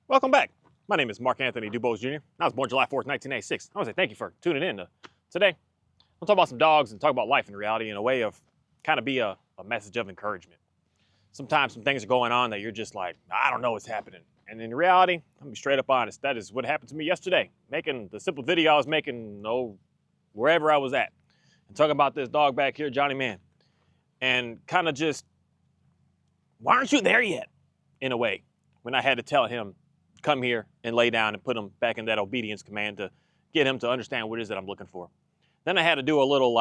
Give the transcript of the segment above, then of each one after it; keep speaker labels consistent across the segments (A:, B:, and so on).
A: Welcome back. My name is Mark Anthony DuBose Jr. I was born July 4th, 1986. I want to say thank you for tuning in today. I'll talk about some dogs and talk about life in reality in a way of kind of be a message of encouragement. Sometimes some things are going on that you're just like, I don't know what's happening. And in reality, I'm gonna be straight up honest. That is what happened to me yesterday. Making the simple video I was making, wherever I was at. And talking about this dog back here, Johnny Man. And kind of just, why aren't you there yet? In a way, when I had to tell him, come here and lay down and put him back in that obedience command to get him to understand what it is that I'm looking for. Then I had to do a little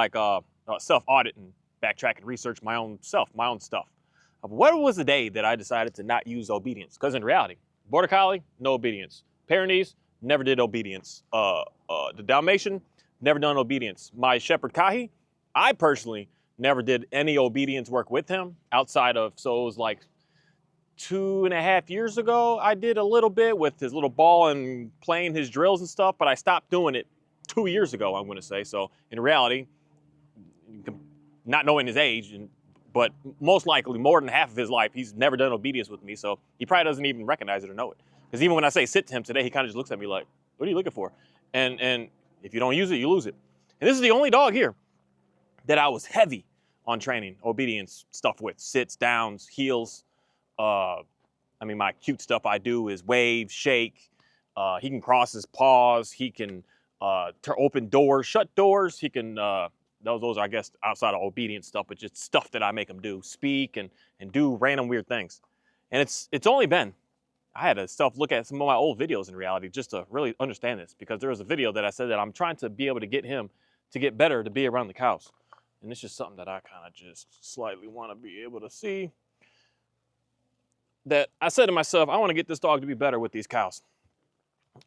A: self-audit and backtrack and research my own self, my own stuff. What was the day that I decided to not use obedience? Because in reality, Border Collie, no obedience. Pyrenees, never did obedience. The Dalmatian, never done obedience. My Shepherd Kahi, I personally never did any obedience work with him outside of, so it was like 2.5 years ago, I did a little bit with his little ball and playing his drills and stuff, but I stopped doing it 2 years ago, I'm gonna say. So in reality, not knowing his age, but most likely more than half of his life, he's never done obedience with me. So he probably doesn't even recognize it or know it. Because even when I say sit to him today, he kind of just looks at me like, what are you looking for? And if you don't use it, you lose it. And this is the only dog here that I was heavy on training obedience stuff with. Sits, downs, heels. My cute stuff I do is wave, shake. He can cross his paws. He can open doors, shut doors. He can, those are, I guess, outside of obedience stuff, but just stuff that I make him do, speak and do random weird things. And it's only been, I had to look at some of my old videos in reality just to really understand this, because there was a video that I said that I'm trying to be able to get him to get better to be around the cows. And it's just something that I kind of just slightly want to be able to see. That I said to myself, I want to get this dog to be better with these cows.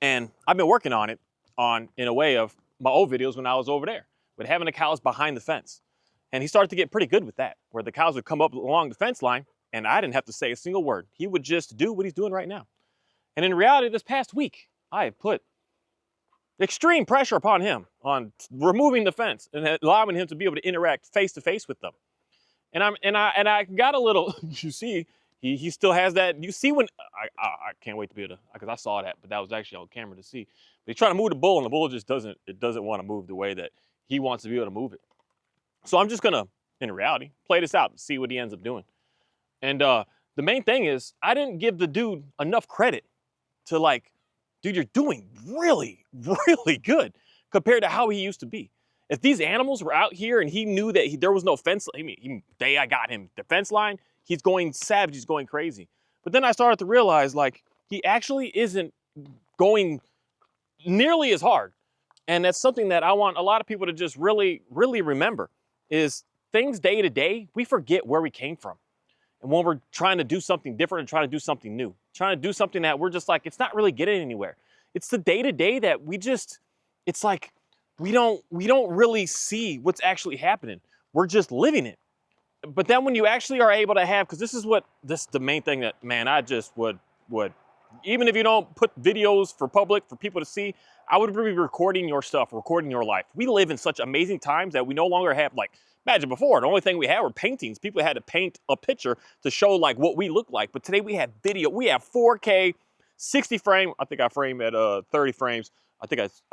A: And I've been working on it in a way of my old videos when I was over there, with having the cows behind the fence. And he started to get pretty good with that, where the cows would come up along the fence line and I didn't have to say a single word. He would just do what he's doing right now. And in reality, this past week, I have put extreme pressure upon him on removing the fence and allowing him to be able to interact face to face with them. And I got a little, you see, he still has that. You see when, I can't wait to be able to, because I saw that, but that was actually on camera to see. But he's trying to move the bull, and the bull just doesn't want to move the way that he wants to be able to move it. So I'm just going to, in reality, play this out and see what he ends up doing. And the main thing is, I didn't give the dude enough credit to like, dude, you're doing really, really good compared to how he used to be. If these animals were out here and he knew that there was no fence, I got him the fence line, he's going savage, he's going crazy. But then I started to realize, like, he actually isn't going nearly as hard. And that's something that I want a lot of people to just really, really remember, is things day to day, we forget where we came from. And when we're trying to do something different and trying to do something new, trying to do something that we're just like, it's not really getting anywhere. It's the day to day that it's like, we don't really see what's actually happening. We're just living it. But then when you actually are able to have, because this is the main thing that, man, I just would, even if you don't put videos for public, for people to see, I would be recording your stuff, recording your life. We live in such amazing times that we no longer have, like, imagine before, the only thing we had were paintings. People had to paint a picture to show like what we look like. But today we have video, we have 4K, 60 frame, I think I frame at 30 frames. I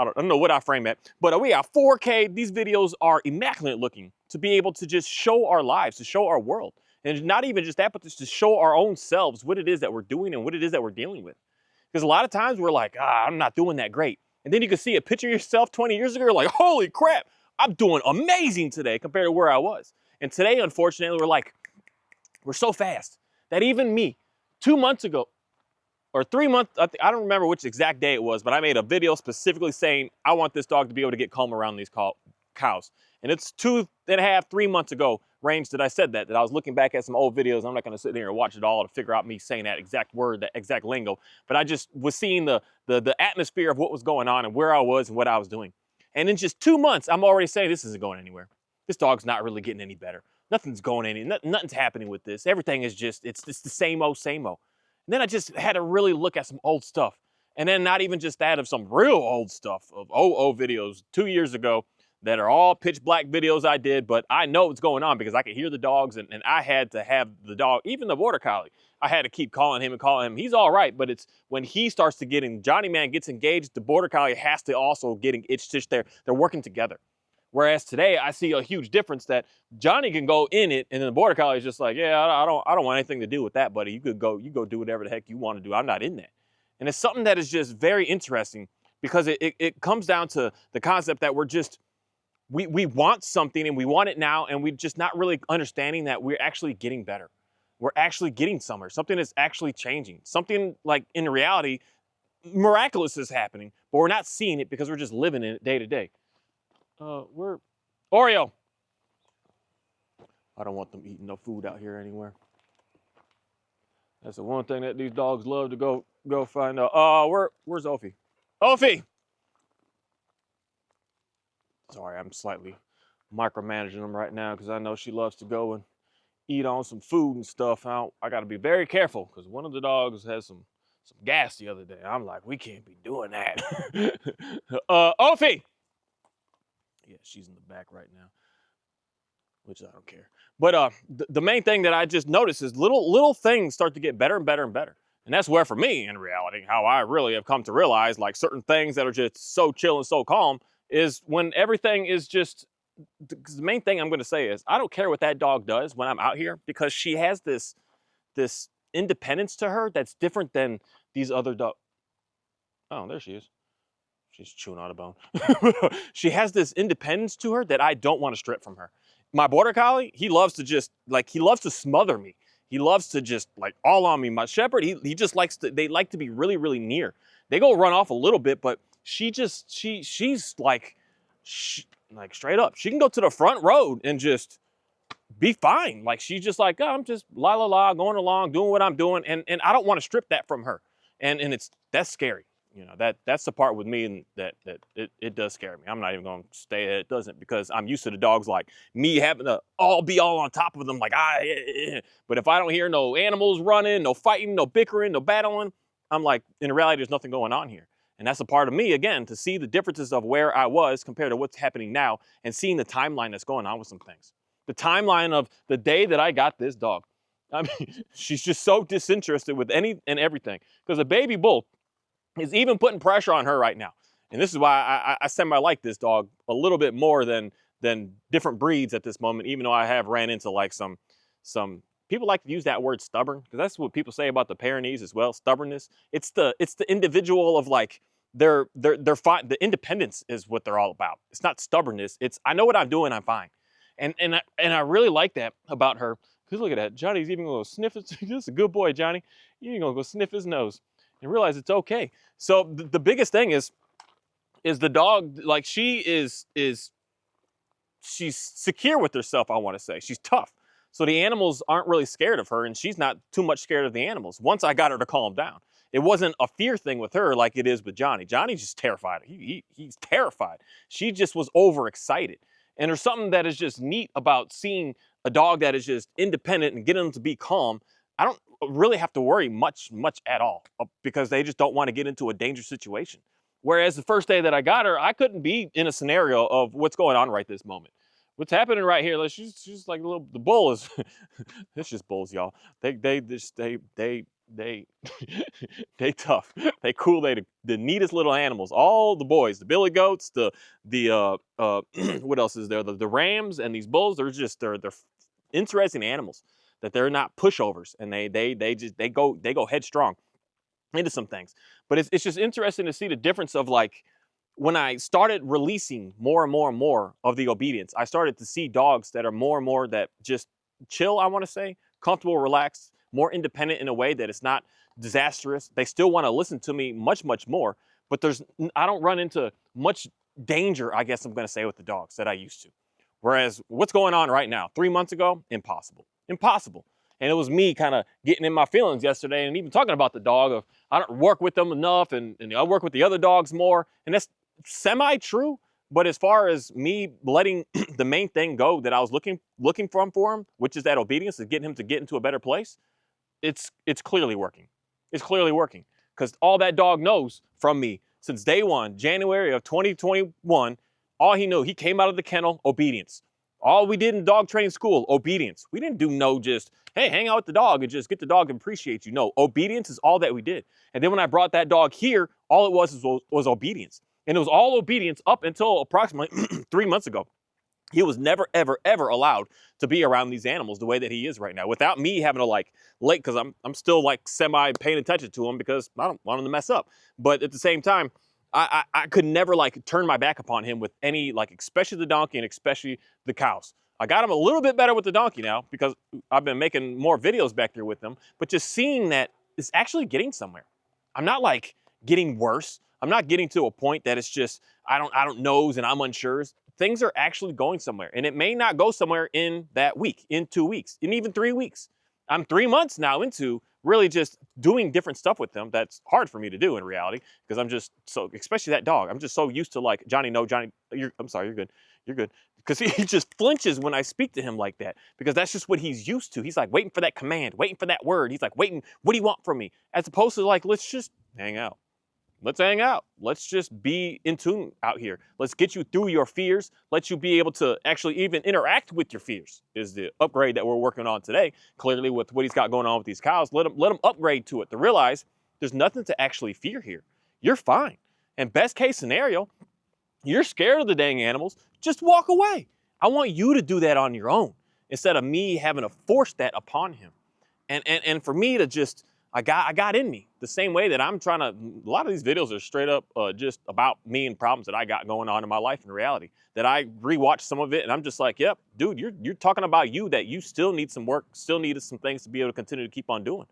A: don't know what I frame at, but we have 4K. These videos are immaculate looking to be able to just show our lives, to show our world. And not even just that, but just to show our own selves what it is that we're doing and what it is that we're dealing with. Because a lot of times we're like, I'm not doing that great. And then you can see a picture of yourself 20 years ago, you're like, holy crap, I'm doing amazing today compared to where I was. And today, unfortunately, we're so fast that even me, 2 months ago, or 3 months, I don't remember which exact day it was, but I made a video specifically saying, I want this dog to be able to get calm around these cows. And it's 2.5, 3 months ago range that I said that I was looking back at some old videos. I'm not going to sit there and watch it all to figure out me saying that exact word, that exact lingo. But I just was seeing the atmosphere of what was going on and where I was and what I was doing. And in just 2 months, I'm already saying this isn't going anywhere. This dog's not really getting any better. Nothing's nothing's happening with this. Everything is just, it's the same old, same old. And then I just had to really look at some old stuff. And then not even just that, of some real old stuff of old videos 2 years ago that are all pitch black videos I did, but I know what's going on because I could hear the dogs, and I had to have the dog, even the border collie, I had to keep calling him and calling him. He's all right, but it's when he starts to Johnny Man gets engaged, the border collie has to also get it's just they're working together. Whereas today I see a huge difference that Johnny can go in it, and then the border collie is just like, yeah, I don't want anything to do with that, buddy. You go do whatever the heck you want to do. I'm not in that. And it's something that is just very interesting because it comes down to the concept that we want something and we want it now, and we're just not really understanding that we're actually getting better. We're actually getting somewhere. Something is actually changing. Something like in reality, miraculous is happening, but we're not seeing it because we're just living in it day to day. We're Oreo. I don't want them eating no food out here anywhere. That's the one thing that these dogs love to go find out. Where's Ophi? Ophi! Sorry, I'm slightly micromanaging them right now because I know she loves to go and eat on some food and stuff. I got to be very careful because one of the dogs has some gas the other day. I'm like, we can't be doing that. Ophi! Yeah, she's in the back right now, which I don't care. But the main thing that I just noticed is little things start to get better and better and better. And that's where, for me, in reality, how I really have come to realize, like, certain things that are just so chill and so calm is when everything is just, the main thing I'm going to say is I don't care what that dog does when I'm out here because she has this independence to her that's different than these other dogs. Oh, there she is. She's chewing on a bone. She has this independence to her that I don't want to strip from her. My border collie, he loves to smother me. He loves to just like all on me. My shepherd, he just they like to be really, really near. They go run off a little bit, but she's like straight up. She can go to the front road and just be fine. Like she's just like, oh, I'm just going along, doing what I'm doing. And I don't want to strip that from her. And that's scary. You know, that's the part with me, and that it does scare me. I'm not even going to say it doesn't because I'm used to the dogs like me having to be all on top of them like but if I don't hear no animals running, no fighting, no bickering, no battling, I'm like, in reality, there's nothing going on here. And that's a part of me, again, to see the differences of where I was compared to what's happening now and seeing the timeline that's going on with some things. The timeline of the day that I got this dog. I mean, she's just so disinterested with any and everything because a baby bull is even putting pressure on her right now. And this is why I semi-like this dog a little bit more than different breeds at this moment, even though I have ran into like some people like to use that word stubborn, because that's what people say about the Pyrenees as well, stubbornness. It's the individual of like they're fine. The independence is what they're all about. It's not stubbornness. It's I know what I'm doing, I'm fine. And I really like that about her. Because look at that. Johnny's even gonna sniff his this is a good boy, Johnny. You're even gonna go sniff his nose and realize it's okay. So the biggest thing is the dog, like she's secure with herself, I want to say. She's tough. So the animals aren't really scared of her, and she's not too much scared of the animals. Once I got her to calm down. It wasn't a fear thing with her like it is with Johnny. Johnny's just terrified. He's terrified. She just was overexcited. And there's something that is just neat about seeing a dog that is just independent and getting them to be calm. I don't really have to worry much at all because they just don't want to get into a dangerous situation. Whereas the first day that I got her, I couldn't be in a scenario of what's going on right this moment. What's happening right here? She's like the bull is. It's just bulls, y'all. They tough. They cool. They the neatest little animals. All the boys, the billy goats, the what else is there? The rams and these bulls. They're interesting animals. That they're not pushovers, and they go headstrong into some things. But it's just interesting to see the difference of like when I started releasing more and more and more of the obedience, I started to see dogs that are more and more that just chill, I want to say, comfortable, relaxed, more independent in a way that it's not disastrous. They still want to listen to me much more, but I don't run into much danger, I guess I'm going to say, with the dogs that I used to. Whereas what's going on right now, 3 months ago, impossible. And it was me kind of getting in my feelings yesterday and even talking about the dog of I don't work with them enough and I work with the other dogs more. And that's semi-true. But as far as me letting the main thing go that I was looking for him, which is that obedience, is getting him to get into a better place, it's clearly working. It's clearly working. Because all that dog knows from me since day one, January of 2021, All he knew, he came out of the kennel, obedience. All we did in dog training school, obedience. We didn't do no just, hey, hang out with the dog and just get the dog and appreciate you. No, obedience is all that we did. And then when I brought that dog here, all it was obedience. And it was all obedience up until approximately 3 months ago. He was never, ever, ever allowed to be around these animals the way that he is right now without me having to because I'm still like semi paying attention to him because I don't want him to mess up. But at the same time, I could never like turn my back upon him with any, like, especially the donkey and especially the cows. I got him a little bit better with the donkey now because I've been making more videos back there with them, but just seeing that it's actually getting somewhere. I'm not like getting worse. I'm not getting to a point that it's just, I don't knows and I'm unsure. Things are actually going somewhere, and it may not go somewhere in that week, in 2 weeks, in even 3 weeks. I'm 3 months now into really just doing different stuff with them. That's hard for me to do in reality because I'm just so, especially that dog. I'm just so used to like, Johnny, no, Johnny, I'm sorry, you're good. You're good. Because he just flinches when I speak to him like that because that's just what he's used to. He's like waiting for that command, waiting for that word. He's like waiting, what do you want from me? As opposed to like, let's just hang out. Let's hang out. Let's just be in tune out here. Let's get you through your fears. Let you be able to actually even interact with your fears is the upgrade that we're working on today. Clearly with what he's got going on with these cows, let him upgrade to it to realize there's nothing to actually fear here. You're fine. And best case scenario, you're scared of the dang animals, just walk away. I want you to do that on your own instead of me having to force that upon him. And for me to just, I got in me the same way that I'm trying to, a lot of these videos are straight up just about me and problems that I got going on in my life in reality, that I rewatched some of it and I'm just like, yep, dude, you're talking about you, that you still need some work, still needed some things to be able to continue to keep on doing.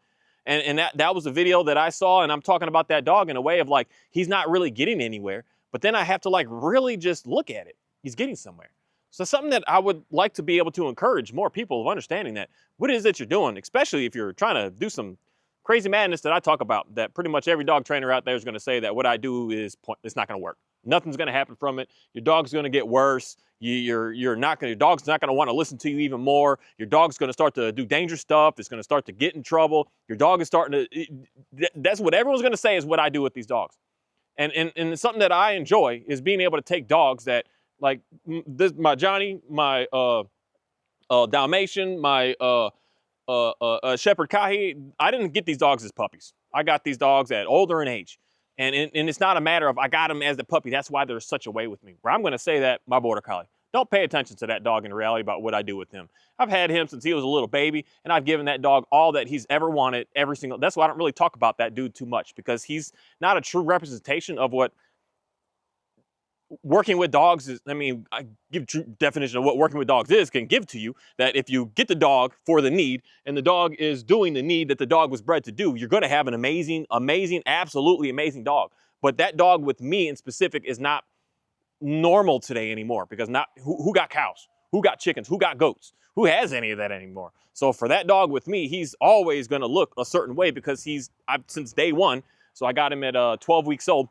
A: And that was a video that I saw, and I'm talking about that dog in a way of like, he's not really getting anywhere, but then I have to like really just look at it. He's getting somewhere. So something that I would like to be able to encourage more people of understanding that what it is that you're doing, especially if you're trying to do some crazy madness that I talk about, that pretty much every dog trainer out there is going to say that what I do is it's not going to work. Nothing's going to happen from it. Your dog's going to get worse. Your dog's not going to want to listen to you even more. Your dog's going to start to do dangerous stuff. It's going to start to get in trouble. Your dog is starting to, that's what everyone's going to say is what I do with these dogs. And something that I enjoy is being able to take dogs that, like my Johnny, my Dalmatian, my Shepherd Kahi. I didn't get these dogs as puppies. I got these dogs at older in age. And it's not a matter of I got them as the puppy. That's why there's such a way with me. Where I'm going to say that my Border Collie, don't pay attention to that dog in reality about what I do with him. I've had him since he was a little baby, and I've given that dog all that he's ever wanted, that's why I don't really talk about that dude too much, because he's not a true representation of what working with dogs is. I mean, I give true definition of what working with dogs can give to you, that if you get the dog for the need and the dog is doing the need that the dog was bred to do, you're going to have an amazing, absolutely amazing dog. But that dog with me in specific is not normal today anymore, because who got cows, who got chickens, who got goats, who has any of that anymore? So for that dog with me, he's always going to look a certain way because I've since day one. So I got him at 12 weeks old.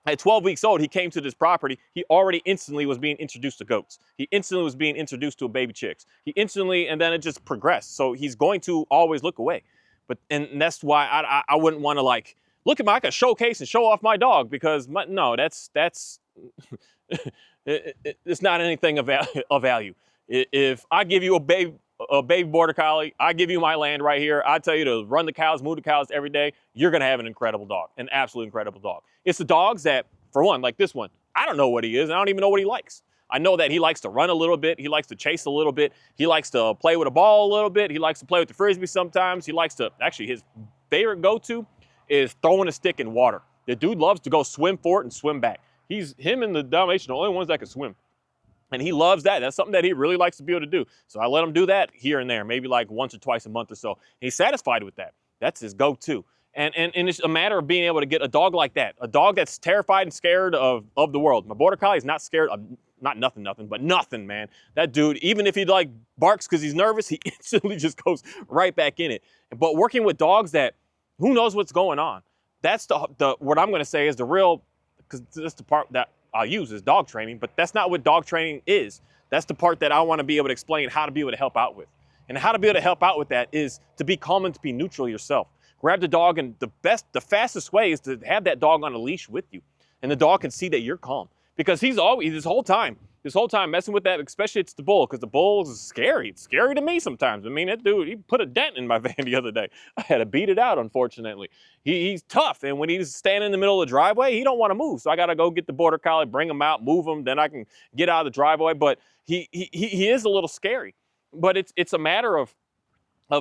A: At 12 weeks old, he came to this property. He already instantly was being introduced to goats. He instantly was being introduced to baby chicks. And then it just progressed. So he's going to always look away. And that's why I wouldn't want to like look at my showcase and show off my dog, because no, that's it's not anything of value. If I give you a baby Border Collie, I give you my land right here, I tell you to run the cows, move the cows every day, you're going to have an incredible dog, an absolutely incredible dog. It's the dogs that, for one, like this one, I don't know what he is, and I don't even know what he likes. I know that he likes to run a little bit, he likes to chase a little bit, he likes to play with a ball a little bit, he likes to play with the Frisbee sometimes, he likes to, actually his favorite go-to is throwing a stick in water. The dude loves to go swim for it and swim back. Him and the Dalmatian are the only ones that can swim. And he loves that. That's something that he really likes to be able to do. So I let him do that here and there, maybe like once or twice a month or so. He's satisfied with that. That's his go-to. And it's a matter of being able to get a dog like that, a dog that's terrified and scared of the world. My Border Collie is not scared of, not nothing, but nothing, man. That dude, even if he like barks because he's nervous, he instantly just goes right back in it. But working with dogs that, who knows what's going on? That's what I'm going to say is the real, because that's the part that I'll use is dog training, but that's not what dog training is. That's the part that I want to be able to explain how to be able to help out with. And how to be able to help out with that is to be calm and to be neutral yourself. Grab the dog, and the fastest way is to have that dog on a leash with you. And the dog can see that you're calm. because he's always this whole time messing with that, especially it's the bull, because the bull is scary. It's scary to me sometimes. I mean, that dude, he put a dent in my van the other day. I had to beat it out, unfortunately. He's tough, and when he's standing in the middle of the driveway, he don't want to move. So I got to go get the border collie, bring him out, move him, then I can get out of the driveway. But he is a little scary. But it's a matter of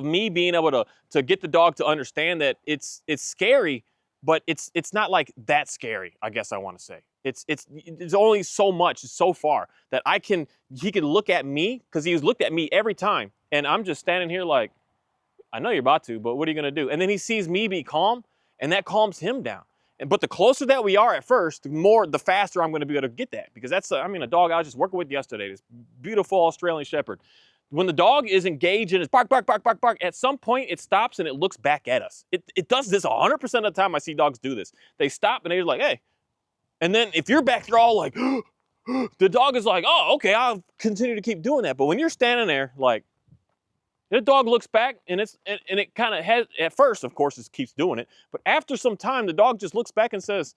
A: me being able to get the dog to understand that it's scary, but it's not like that scary, I guess I want to say. It's only so much, so far that he can look at me, because he's looked at me every time, and I'm just standing here like, I know you're about to, but what are you gonna do? And then he sees me be calm, and that calms him down. But the closer that we are at first, the faster I'm gonna be able to get that, because that's a dog I was just working with yesterday, this beautiful Australian Shepherd. When the dog is engaged in his bark, bark, bark, bark, bark, at some point it stops and it looks back at us. It does this 100% of the time. I see dogs do this. They stop and they're like, hey. And then if you're back there all like, the dog is like, oh, okay, I'll continue to keep doing that. But when you're standing there, like, the dog looks back and it kind of has, at first, of course, it keeps doing it. But after some time, the dog just looks back and says,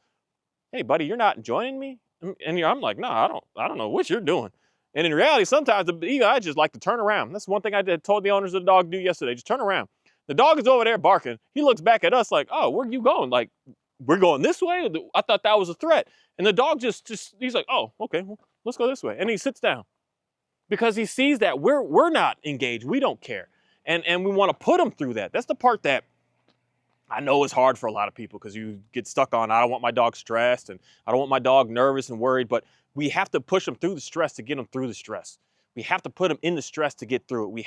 A: hey, buddy, you're not enjoying me? And I'm like, no, I don't know what you're doing. And in reality, sometimes I just like to turn around. That's one thing I told the owners of the dog to do yesterday. Just turn around. The dog is over there barking. He looks back at us like, oh, where are you going? Like, we're going this way? I thought that was a threat. And the dog he's like, oh, okay, well, let's go this way. And he sits down because he sees that we're not engaged. We don't care. And we want to put him through that. That's the part that I know is hard for a lot of people, because you get stuck on, I don't want my dog stressed and I don't want my dog nervous and worried, but we have to push them through the stress to get them through the stress. We have to put them in the stress to get through it.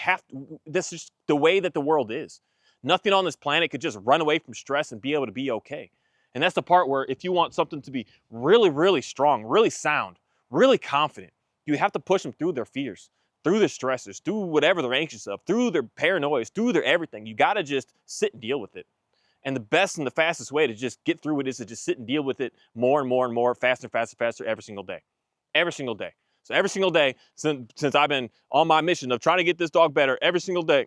A: This is the way that the world is. Nothing on this planet could just run away from stress and be able to be okay. And that's the part where if you want something to be really, really strong, really sound, really confident, you have to push them through their fears, through their stressors, through whatever they're anxious of, through their paranoias, through their everything. You got to just sit and deal with it. And the best and the fastest way to just get through it is to just sit and deal with it more and more and more, faster and faster and faster every single day. Every single day. So every single day since I've been on my mission of trying to get this dog better, every single day,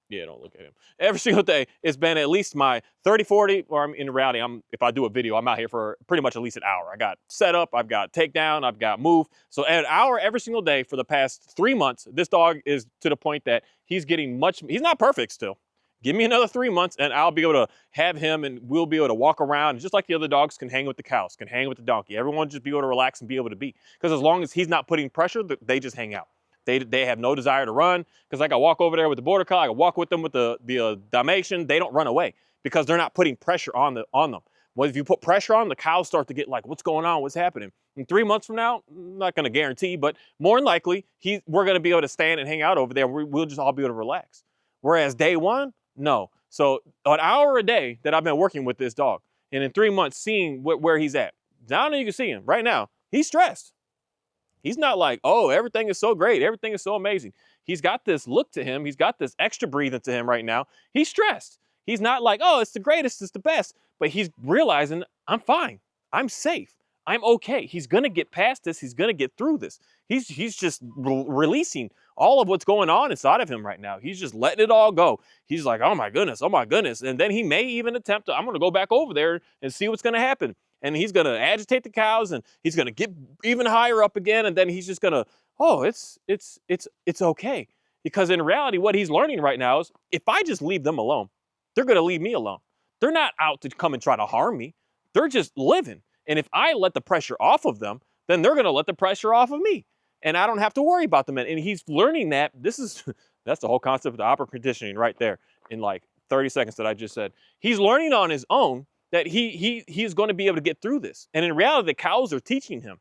A: yeah, don't look at him. Every single day, it's been at least my 30, 40, or in reality, if I do a video, I'm out here for pretty much at least an hour. I got setup, I've got takedown, I've got move. So an hour every single day for the past 3 months, this dog is to the point that he's not perfect still. Give me another 3 months and I'll be able to have him, and we'll be able to walk around just like the other dogs can hang with the cows, can hang with the donkey. Everyone just be able to relax and be able to be. Because as long as he's not putting pressure, they just hang out. They have no desire to run, because I can walk over there with the border collie, I can walk with them with the Dalmatian. They don't run away because they're not putting pressure on them. Well, if you put pressure on, the cows start to get like, what's going on? What's happening? And 3 months from now, I'm not going to guarantee, but more than likely, we're going to be able to stand and hang out over there. We'll just all be able to relax. Whereas day one, no. So an hour a day that I've been working with this dog, and in 3 months seeing where he's at. Now you can see him right now. He's stressed. He's not like, oh, everything is so great. Everything is so amazing. He's got this look to him. He's got this extra breathing to him right now. He's stressed. He's not like, oh, it's the greatest, it's the best. But he's realizing, I'm fine. I'm safe. I'm okay. He's going to get past this. He's going to get through this. He's just releasing all of what's going on inside of him right now. He's just letting it all go. He's like, oh my goodness, oh my goodness. And then he may even attempt I'm going to go back over there and see what's going to happen. And he's going to agitate the cows, and he's going to get even higher up again. And then he's just going to, oh, it's okay. Because in reality, what he's learning right now is if I just leave them alone, they're going to leave me alone. They're not out to come and try to harm me. They're just living. And if I let the pressure off of them, then they're going to let the pressure off of me. And I don't have to worry about them. And he's learning that. That's the whole concept of the operant conditioning right there in like 30 seconds that I just said. He's learning on his own that he's going to be able to get through this. And in reality, the cows are teaching him.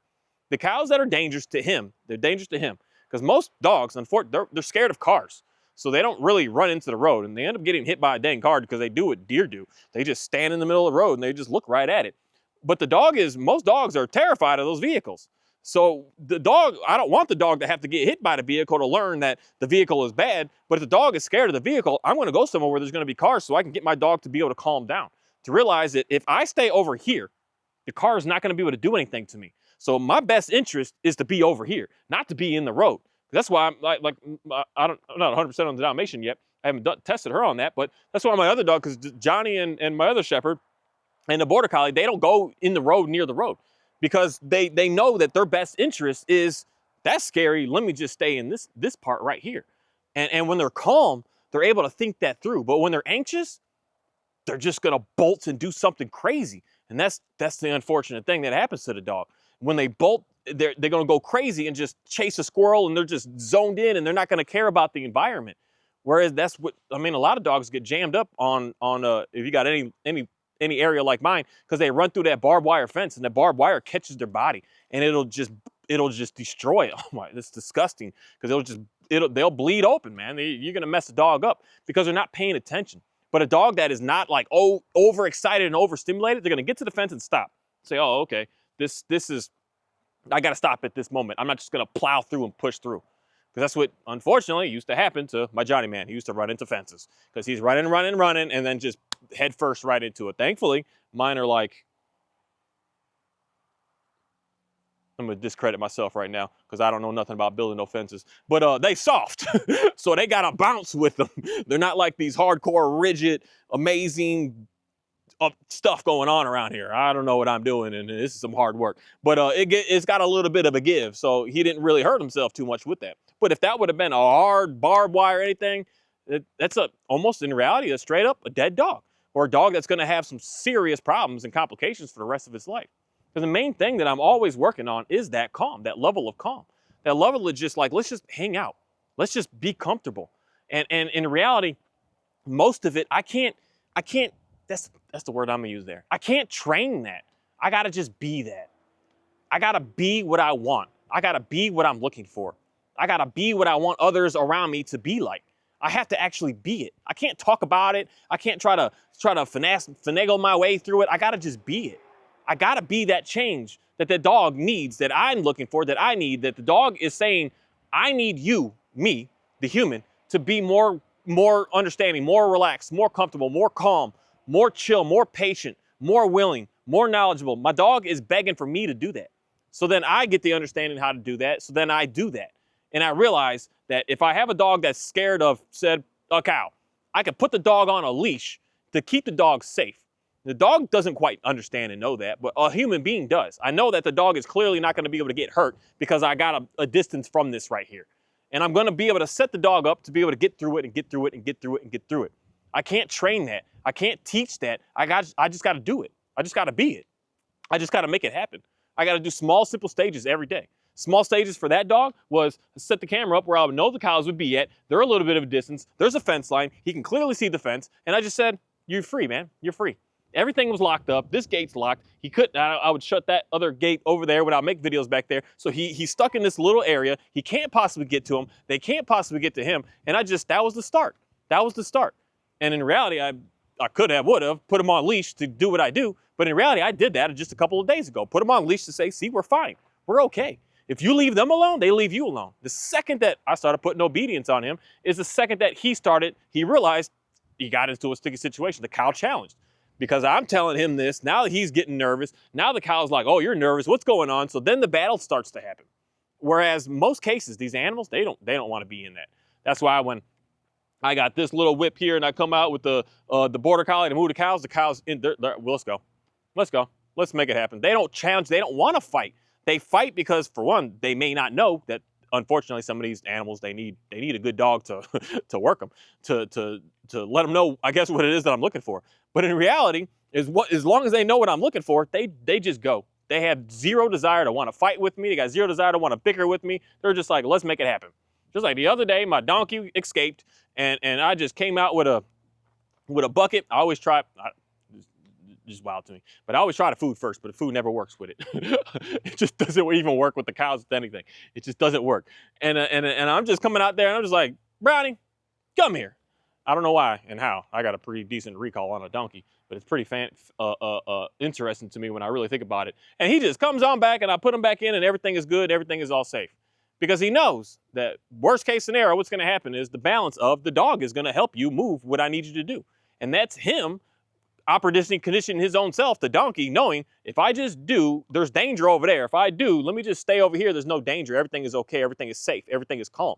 A: The cows that are dangerous to him, they're dangerous to him. Because most dogs, unfortunately, they're scared of cars. So they don't really run into the road. And they end up getting hit by a dang car because they do what deer do. They just stand in the middle of the road and they just look right at it. But most dogs are terrified of those vehicles. So I don't want the dog to have to get hit by the vehicle to learn that the vehicle is bad. But if the dog is scared of the vehicle, I'm going to go somewhere where there's going to be cars so I can get my dog to be able to calm down. To realize that if I stay over here, the car is not going to be able to do anything to me. So my best interest is to be over here, not to be in the road. That's why I'm I'm not 100% on the Dalmatian yet. I haven't tested her on that, but that's why my other dog, because Johnny and my other shepherd and the border collie, they don't go in the road near the road. because they know that their best interest is, that's scary, let me just stay in this part right here. And when they're calm, they're able to think that through. But when they're anxious, they're just gonna bolt and do something crazy. And that's the unfortunate thing that happens to the dog. When they bolt, they're gonna go crazy and just chase a squirrel, and they're just zoned in, and they're not gonna care about the environment. Whereas that's what, I mean, a lot of dogs get jammed up on if you got any area like mine, because they run through that barbed wire fence, and the barbed wire catches their body, and it'll just destroy it. Oh my, that's disgusting, because they'll bleed open, man. You're gonna mess the dog up because they're not paying attention. But a dog that is not like, oh, overexcited and overstimulated, they're gonna get to the fence and stop. Say, oh, okay, this is, I gotta stop at this moment. I'm not just gonna plow through and push through. Because that's what, unfortunately, used to happen to my Johnny man. He used to run into fences because he's running, and then just head first right into it. Thankfully, mine are like, I'm gonna discredit myself right now because I don't know nothing about building no fences, but they soft, so they got to bounce with them. They're not like these hardcore, rigid, amazing stuff going on around here. I don't know what I'm doing, and this is some hard work, but it's got a little bit of a give, so he didn't really hurt himself too much with that. But if that would have been a hard barbed wire or anything, that's almost in reality a straight up a dead dog, or a dog that's going to have some serious problems and complications for the rest of his life. Because the main thing that I'm always working on is that calm, that level of calm. That level of just like, let's just hang out. Let's just be comfortable. And in reality, most of it, I can't, that's the word I'm gonna use there. I can't train that. I gotta just be that. I gotta be what I want. I gotta be what I'm looking for. I gotta be what I want others around me to be like. I have to actually be it. I can't talk about it. I can't try to finagle my way through it. I gotta just be it. I gotta be that change that the dog needs, that I'm looking for, that I need, that the dog is saying, I need you, me, the human, to be more understanding, more relaxed, more comfortable, more calm, more chill, more patient, more willing, more knowledgeable. My dog is begging for me to do that. So then I get the understanding how to do that. So then I do that. And I realize that if I have a dog that's scared of, said, a cow, I can put the dog on a leash to keep the dog safe. The dog doesn't quite understand and know that, but a human being does. I know that the dog is clearly not going to be able to get hurt because I got a distance from this right here. And I'm going to be able to set the dog up to be able to get through it and get through it and get through it and get through it. I can't train that. I can't teach that. I just got to do it. I just got to be it. I just got to make it happen. I got to do small, simple stages every day. Small stages for that dog was set the camera up where I would know the cows would be at. They're a little bit of a distance. There's a fence line. He can clearly see the fence. And I just said, you're free, man. You're free. Everything was locked up. This gate's locked. He couldn't, I would shut that other gate over there when I make videos back there. So he's stuck in this little area. He can't possibly get to him. They can't possibly get to him. And that was the start. That was the start. And in reality, I would have put him on leash to do what I do. But in reality, I did that just a couple of days ago. Put him on leash to say, see, we're fine. We're okay. If you leave them alone, they leave you alone. The second that I started putting obedience on him is the second that he realized he got into a sticky situation. The cow challenged. Because I'm telling him this, now he's getting nervous. Now the cow's like, oh, you're nervous, what's going on? So then the battle starts to happen. Whereas most cases, these animals, they don't want to be in that. That's why when I got this little whip here and I come out with the border collie to move the cows in there, well, let's go. Let's make it happen. They don't challenge, they don't want to fight. They fight because, for one, they may not know that, unfortunately, some of these animals, they need a good dog to to work them, to let them know, I guess, what it is that I'm looking for. But in reality, as long as they know what I'm looking for, they just go. They have zero desire to want to fight with me. They got zero desire to want to bicker with me. They're just like, let's make it happen. Just like the other day, my donkey escaped, and I just came out with a bucket. I always try. Just wild to me. But I always try the food first, but the food never works with it. It just doesn't even work with the cows with anything. It just doesn't work. And I'm just coming out there and I'm just like, Brownie, come here. I don't know why and how. I got a pretty decent recall on a donkey, but it's pretty interesting to me when I really think about it. And he just comes on back and I put him back in and everything is good. Everything is all safe. Because he knows that worst case scenario, what's going to happen is the balance of the dog is going to help you move what I need you to do. And that's him opportunistically conditioning his own self, the donkey, knowing if I just do, there's danger over there. If I do, let me just stay over here. There's no danger. Everything is okay. Everything is safe. Everything is calm.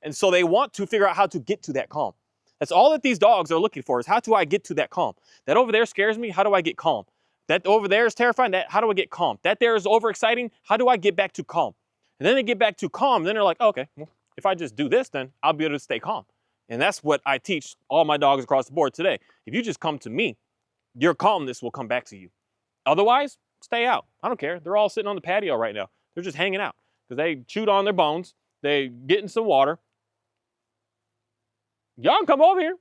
A: And so they want to figure out how to get to that calm. That's all that these dogs are looking for is how do I get to that calm? That over there scares me. How do I get calm? That over there is terrifying. How do I get calm? That there is overexciting. How do I get back to calm? And then they get back to calm. Then they're like, okay, well, if I just do this, then I'll be able to stay calm. And that's what I teach all my dogs across the board today. If you just come to me, your calmness will come back to you. Otherwise, stay out. I don't care. They're all sitting on the patio right now. They're just hanging out because they chewed on their bones. They getting some water. Y'all can come over here.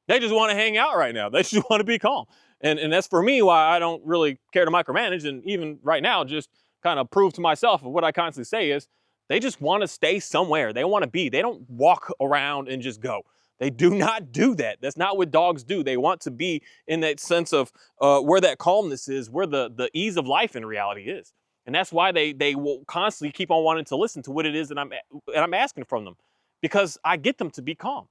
A: They just want to hang out right now. They just want to be calm. And that's for me why I don't really care to micromanage. And even right now, just kind of prove to myself of what I constantly say is they just want to stay somewhere. They want to be. They don't walk around and just go. They do not do that. That's not what dogs do. They want to be in that sense of where that calmness is, where the ease of life in reality is. And that's why they will constantly keep on wanting to listen to what it is that I'm asking from them, because I get them to be calm.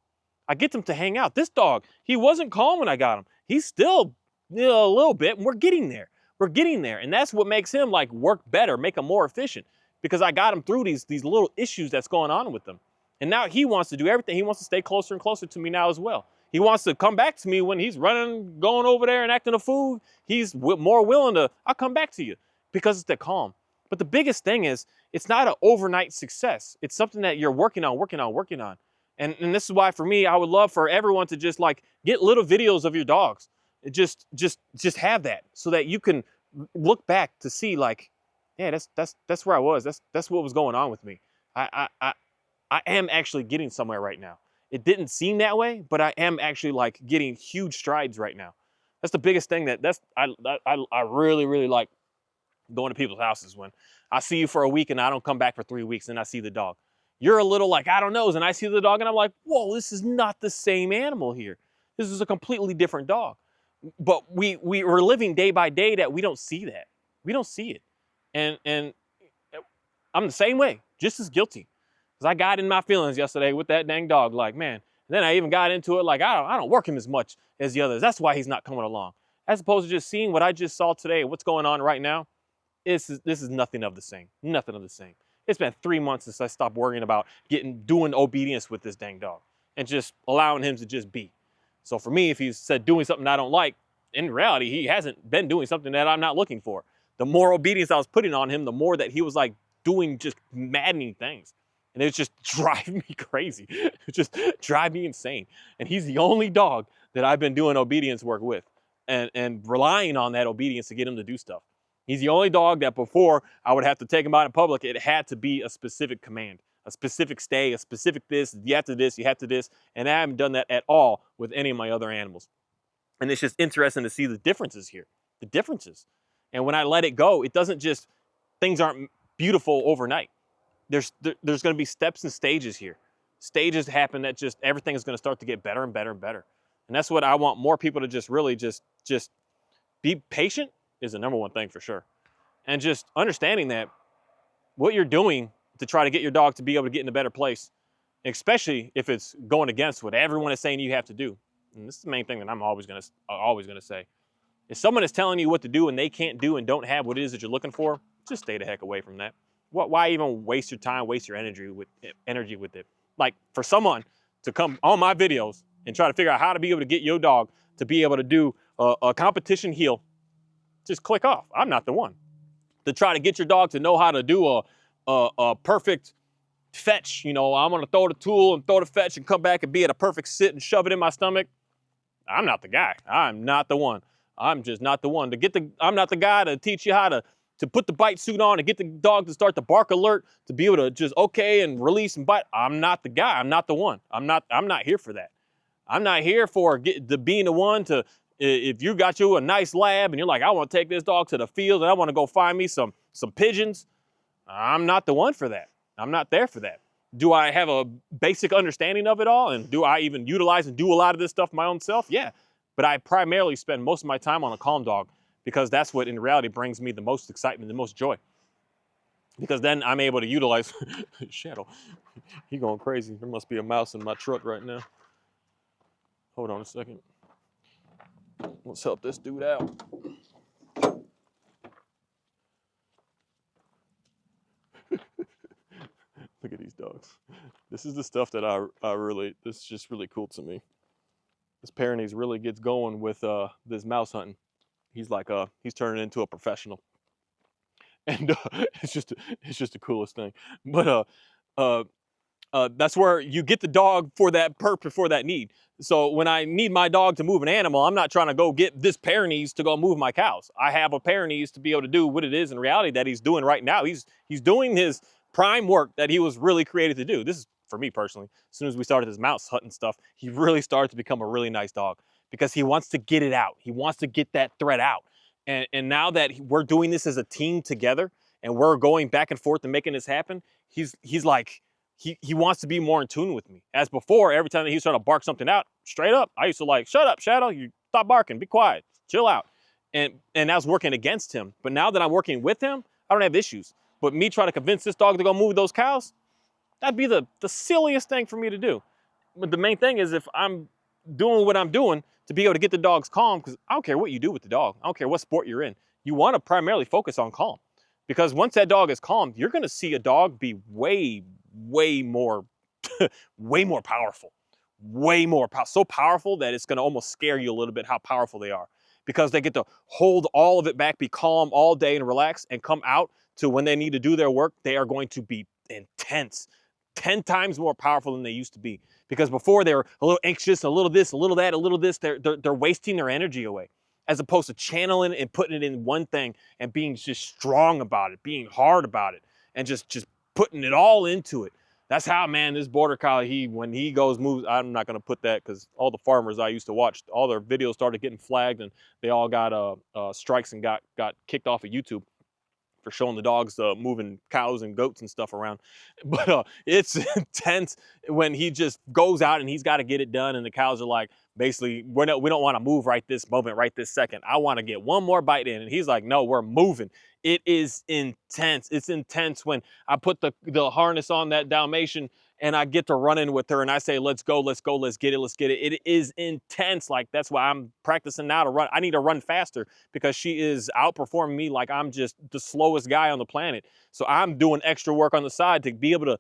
A: I get them to hang out. This dog, he wasn't calm when I got him. He's still a little bit, and we're getting there. We're getting there. And that's what makes him like work better, make him more efficient, because I got him through these little issues that's going on with him. And now he wants to do everything. He wants to stay closer and closer to me now as well. He wants to come back to me when he's running, going over there and acting a fool. He's more willing to, I'll come back to you because it's the calm. But the biggest thing is, it's not an overnight success. It's something that you're working on. And this is why for me, I would love for everyone to just like get little videos of your dogs. Just have that so that you can look back to see like, yeah, that's where I was. That's what was going on with me. I am actually getting somewhere right now. It didn't seem that way, but I am actually like getting huge strides right now. That's the biggest thing I really like going to people's houses when I see you for a week and I don't come back for 3 weeks and I see the dog. You're a little like, I don't know, and I see the dog and I'm like, whoa, this is not the same animal here. This is a completely different dog. But we're living day by day that we don't see that. We don't see it. And I'm the same way, just as guilty. Because I got in my feelings yesterday with that dang dog, like, man. And then I even got into it like, I don't work him as much as the others. That's why he's not coming along. As opposed to just seeing what I just saw today, what's going on right now. This is nothing of the same. Nothing of the same. It's been 3 months since I stopped worrying about doing obedience with this dang dog and just allowing him to just be. So for me, if he said doing something I don't like, in reality, he hasn't been doing something that I'm not looking for. The more obedience I was putting on him, the more that he was like doing just maddening things. And it was just driving me crazy. It just drive me insane. And he's the only dog that I've been doing obedience work with and relying on that obedience to get him to do stuff. He's the only dog that before I would have to take him out in public, it had to be a specific command, a specific stay, a specific this, you have to this, you have to this. And I haven't done that at all with any of my other animals. And it's just interesting to see the differences here, the differences. And when I let it go, it doesn't just, things aren't beautiful overnight. There's going to be steps and stages here. Stages happen that just everything is going to start to get better and better and better. And that's what I want more people to just really just be patient is the number one thing for sure. And just understanding that what you're doing to try to get your dog to be able to get in a better place, especially if it's going against what everyone is saying you have to do. And this is the main thing that I'm always going to say. If someone is telling you what to do and they can't do and don't have what it is that you're looking for, just stay the heck away from that. Why even waste your time, waste your energy with it? Like for someone to come on my videos and try to figure out how to be able to get your dog to be able to do a competition heel, just click off. I'm not the one. To try to get your dog to know how to do a perfect fetch, I'm gonna throw the tool and throw the fetch and come back and be at a perfect sit and shove it in my stomach. I'm not the guy. I'm not the one. I'm just not the one. I'm not the guy to teach you how to put the bite suit on and get the dog to start the bark alert to be able to just okay and release and bite. I'm not the guy. I'm not the one. I'm not here for that. I'm not here for being the one to, if you got you a nice lab and you're like, I want to take this dog to the field and I want to go find me some pigeons. I'm not the one for that. I'm not there for that. Do I have a basic understanding of it all? And do I even utilize and do a lot of this stuff my own self? Yeah. But I primarily spend most of my time on a calm dog because that's what in reality brings me the most excitement, the most joy. Because then I'm able to utilize Shadow. He going crazy. There must be a mouse in my truck right now. Hold on a second. Let's help this dude out. Look at these dogs. This is the stuff that this is just really cool to me. This Pyrenees really gets going with this mouse hunting. He's like, he's turning into a professional. And it's just the coolest thing. But uh, that's where you get the dog for that purpose, for that need. So when I need my dog to move an animal, I'm not trying to go get this Pyrenees to go move my cows. I have a Pyrenees to be able to do what it is in reality that he's doing right now. He's doing his prime work that he was really created to do. This is for me personally. As soon as we started this mouse hunting stuff, he really started to become a really nice dog because he wants to get it out. He wants to get that threat out. And now that we're doing this as a team together and we're going back and forth and making this happen, he's like, he wants to be more in tune with me. As before, every time that he was trying to bark something out, straight up, I used to like, shut up, Shadow, you stop barking, be quiet, chill out. And that was working against him. But now that I'm working with him, I don't have issues. But me trying to convince this dog to go move those cows, that'd be the silliest thing for me to do. But the main thing is if I'm doing what I'm doing to be able to get the dogs calm, because I don't care what you do with the dog. I don't care what sport you're in. You want to primarily focus on calm. Because once that dog is calm, you're going to see a dog be way more, way more powerful. So powerful that it's going to almost scare you a little bit how powerful they are. Because they get to hold all of it back, be calm all day and relax, and come out to when they need to do their work, they are going to be intense. 10 times more powerful than they used to be. Because before they were a little anxious, a little this, a little that, a little this, they're wasting their energy away. As opposed to channeling and putting it in one thing and being just strong about it, being hard about it, and just putting it all into it. That's how, man, this border collie, when he goes moves, I'm not going to put that because all the farmers I used to watch, all their videos started getting flagged and they all got strikes and got kicked off of YouTube for showing the dogs moving cows and goats and stuff around. But it's intense when he just goes out and he's got to get it done. And the cows are like, basically, we don't want to move right this moment, right this second. I want to get one more bite in. And he's like, no, we're moving. It is intense. It's intense when I put the harness on that Dalmatian and I get to run in with her and I say, let's go, let's go, let's get it, let's get it. It is intense. Like, that's why I'm practicing now to run. I need to run faster because she is outperforming me like I'm just the slowest guy on the planet. So I'm doing extra work on the side to be able to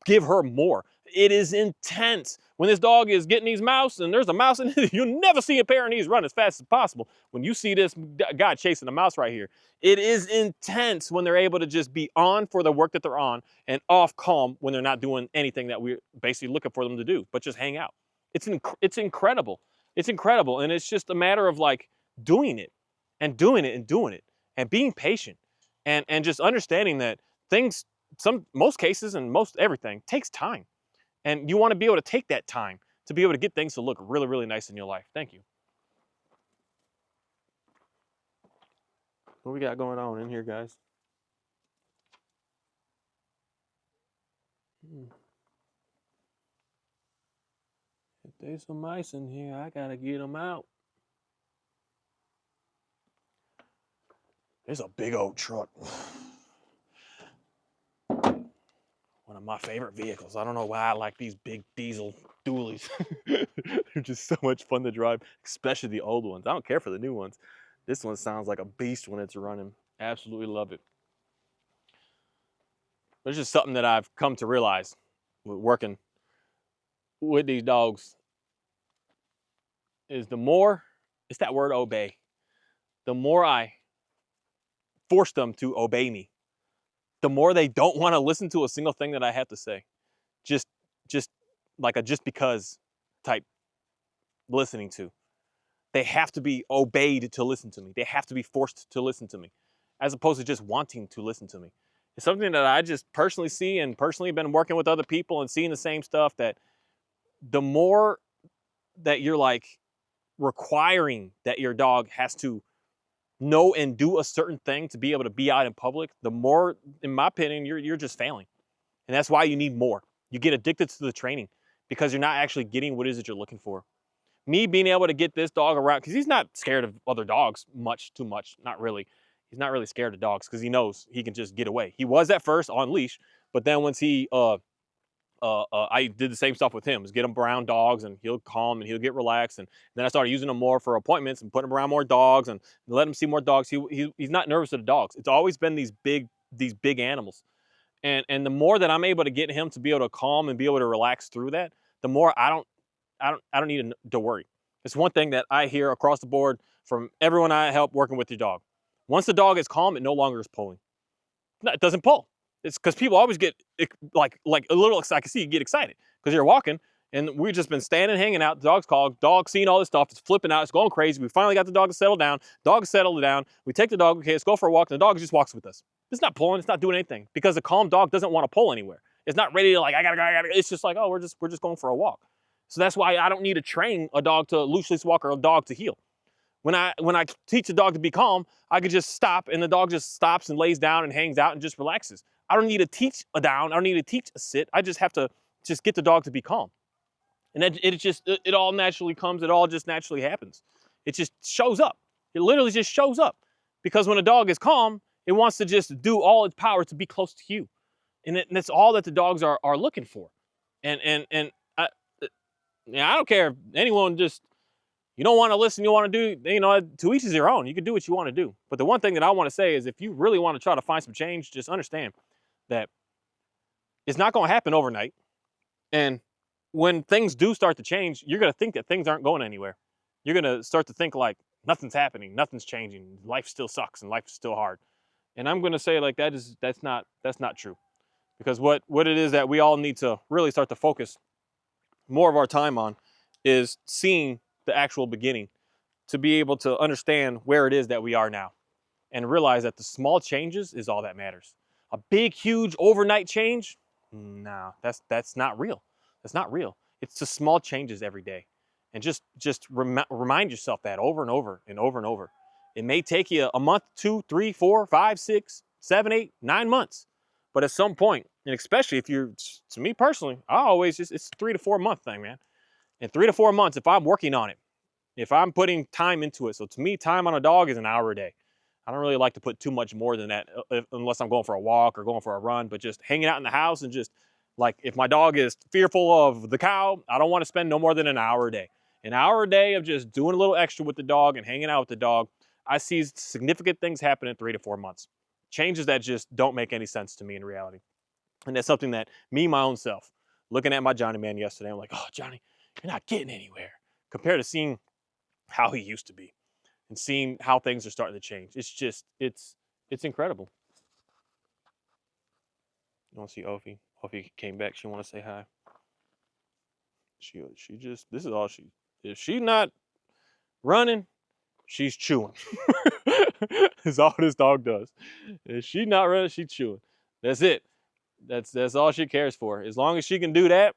A: give her more. It is intense. When this dog is getting these mouse and there's a mouse in it, you'll never see a Pyrenees run as fast as possible. When you see this guy chasing a mouse right here, it is intense when they're able to just be on for the work that they're on and off calm when they're not doing anything that we're basically looking for them to do, but just hang out. It's incredible. It's incredible. And it's just a matter of like doing it and doing it and doing it and being patient and just understanding that things, most cases and most everything takes time. And you want to be able to take that time to be able to get things to look really, really nice in your life. Thank you. What we got going on in here, guys? If there's some mice in here, I gotta get them out. There's a big old truck. One of my favorite vehicles. I don't know why I like these big diesel dualies. They're just so much fun to drive, especially the old ones. I don't care for the new ones. This one sounds like a beast when it's running. Absolutely love it. But it's just something that I've come to realize working with these dogs is the more, it's that word obey. The more I force them to obey me, the more they don't want to listen to a single thing that I have to say. Just like a just because type listening to. They have to be obeyed to listen to me. They have to be forced to listen to me, as opposed to just wanting to listen to me. It's something that I just personally see and personally been working with other people and seeing the same stuff, that the more that you're like requiring that your dog has to know and do a certain thing to be able to be out in public, the more, in my opinion, you're just failing. And that's why you need more. You get addicted to the training because you're not actually getting what it is that you're looking for. Me being able to get this dog around, because he's not scared of other dogs too much, not really. He's not really scared of dogs because he knows he can just get away. He was at first on leash, but then once I did the same stuff with him, is get him around dogs and he'll calm and he'll get relaxed. And then I started using him more for appointments and putting him around more dogs and let him see more dogs. He's not nervous of the dogs. It's always been these big animals. And the more that I'm able to get him to be able to calm and be able to relax through that, the more I don't need to worry. It's one thing that I hear across the board from everyone I help working with your dog. Once the dog is calm, it no longer is pulling. No, it doesn't pull. It's because people always get like a little. I can see you get excited because you're walking, and we've just been standing, hanging out. The dog's called. Dog seeing all this stuff. It's flipping out. It's going crazy. We finally got the dog to settle down. Dog is settled down. We take the dog. Okay, let's go for a walk. And the dog just walks with us. It's not pulling. It's not doing anything because a calm dog doesn't want to pull anywhere. It's not ready to like I gotta go. It's just like, oh, we're just going for a walk. So that's why I don't need to train a dog to loose leash walk or a dog to heel. When I teach a dog to be calm, I could just stop and the dog just stops and lays down and hangs out and just relaxes. I don't need to teach a down. I don't need to teach a sit. I just have to just get the dog to be calm. And it all naturally comes. It all just naturally happens. It just shows up. It literally just shows up. Because when a dog is calm, it wants to just do all its power to be close to you. And that's all that the dogs are looking for. And I don't care if anyone just, you don't want to listen, you want to do, to each is your own. You can do what you want to do. But the one thing that I want to say is if you really want to try to find some change, just understand that it's not going to happen overnight. And when things do start to change, you're going to think that things aren't going anywhere. You're going to start to think like nothing's happening, nothing's changing, life still sucks and life is still hard. And I'm going to say like that's not true. Because what it is that we all need to really start to focus more of our time on is seeing the actual beginning to be able to understand where it is that we are now and realize that the small changes is all that matters. A big, huge overnight change? No, that's not real. That's not real. It's the small changes every day. And just remind yourself that over and over and over and over. It may take you a month, 2, 3, 4, 5, 6, 7, 8, 9 months. But at some point, and especially if you're, to me personally, it's 3 to 4 month thing, man. In 3 to 4 months, if I'm working on it, if I'm putting time into it, so to me, time on a dog is an hour a day. I don't really like to put too much more than that unless I'm going for a walk or going for a run, but just hanging out in the house and just like if my dog is fearful of the cow, I don't want to spend no more than an hour a day. An hour a day of just doing a little extra with the dog and hanging out with the dog. I see significant things happen in 3 to 4 months. Changes that just don't make any sense to me in reality. And that's something that me, my own self, looking at my Johnny man yesterday, I'm like, oh, Johnny, you're not getting anywhere compared to seeing how he used to be and seeing how things are starting to change. It's just, it's incredible. You want to see Ophi? Ophi came back. She want to say hi. She just, this is all she, if she's not running, she's chewing. That's all this dog does. If she's not running, she's chewing. That's it. That's all she cares for. As long as she can do that,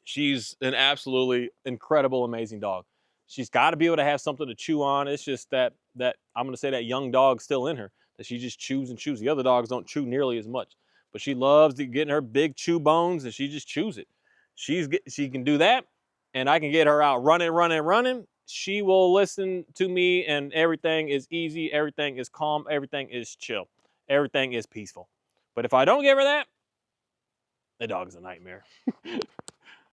A: she's an absolutely incredible, amazing dog. She's got to be able to have something to chew on. It's just that I'm going to say that young dog still in her, that she just chews and chews. The other dogs don't chew nearly as much, but she loves to get in her big chew bones and she just chews it. She can do that, and I can get her out running. She will listen to me, and everything is easy. Everything is calm. Everything is chill. Everything is peaceful. But if I don't give her that, the dog is a nightmare.